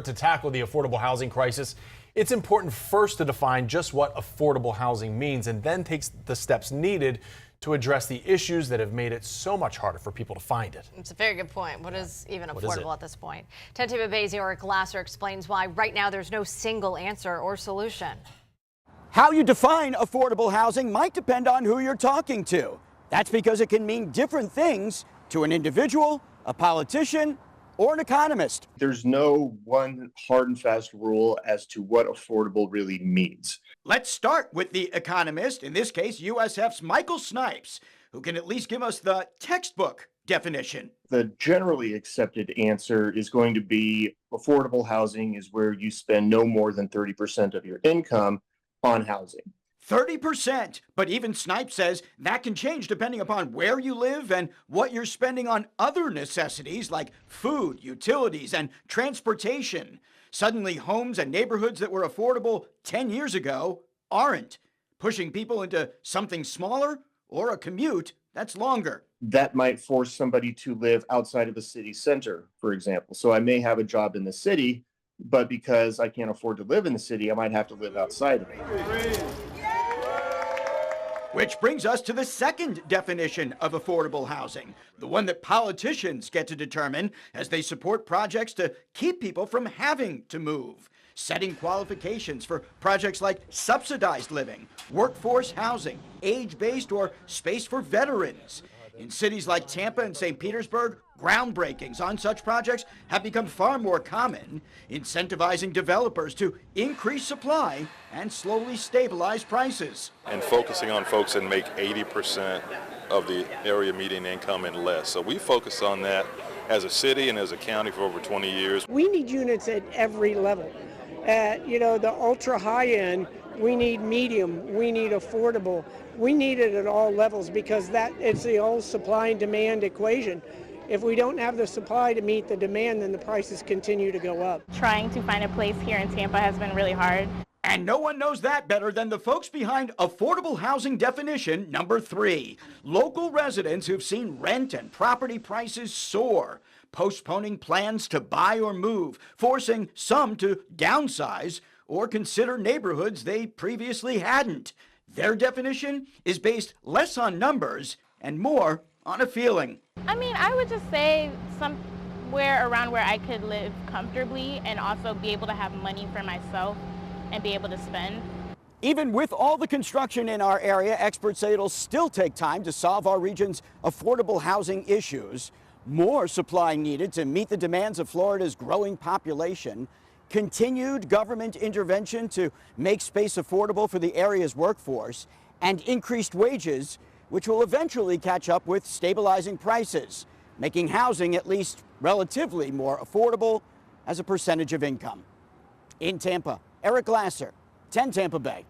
To tackle the affordable housing crisis, it's important first to define just what affordable housing means and then take the steps needed to address the issues that have made it so much harder for people to find it. It's a very good point. What is even affordable at this point? 10 Tampa Bay's Eric Glasser explains why right now there's no single answer or solution. How you define affordable housing might depend on who you're talking to. That's because it can mean different things to an individual, a politician, or an economist. There's no one hard and fast rule as to what affordable really means. Let's start with the economist, in this case, USF's Michael Snipes, who can at least give us the textbook definition. The generally accepted answer is going to be affordable housing is where you spend no more than 30% of your income on housing. 30%, but even Snipes says that can change depending upon where you live and what you're spending on other necessities like food, utilities, and transportation. Suddenly, homes and neighborhoods that were affordable 10 years ago aren't, pushing people into something smaller or a commute that's longer. That might force somebody to live outside of the city center, for example. So I may have a job in the city, but because I can't afford to live in the city, I might have to live outside of it. Which brings us to the second definition of affordable housing, the one that politicians get to determine as they support projects to keep people from having to move, setting qualifications for projects like subsidized living, workforce housing, age-based, or space for veterans. In cities like Tampa and St. Petersburg, groundbreakings on such projects have become far more common, incentivizing developers to increase supply and slowly stabilize prices. And focusing on folks that make 80% of the area median income and less. So we focus on that as a city and as a county for over 20 years. We need units at every level. At, the ultra high end, we need medium, we need affordable. We need it at all levels because it's the old supply and demand equation. If we don't have the supply to meet the demand, then the prices continue to go up. Trying to find a place here in Tampa has been really hard. And no one knows that better than the folks behind affordable housing definition number 3. Local residents who've seen rent and property prices soar, postponing plans to buy or move, forcing some to downsize or consider neighborhoods they previously hadn't. Their definition is based less on numbers and more on a feeling. I would just say somewhere around where I could live comfortably and also be able to have money for myself and be able to spend. Even with all the construction in our area, experts say it'll still take time to solve our region's affordable housing issues. More supply needed to meet the demands of Florida's growing population. Continued government intervention to make space affordable for the area's workforce, and increased wages, which will eventually catch up with stabilizing prices, making housing at least relatively more affordable as a percentage of income. In Tampa, Eric Glasser, 10 Tampa Bay.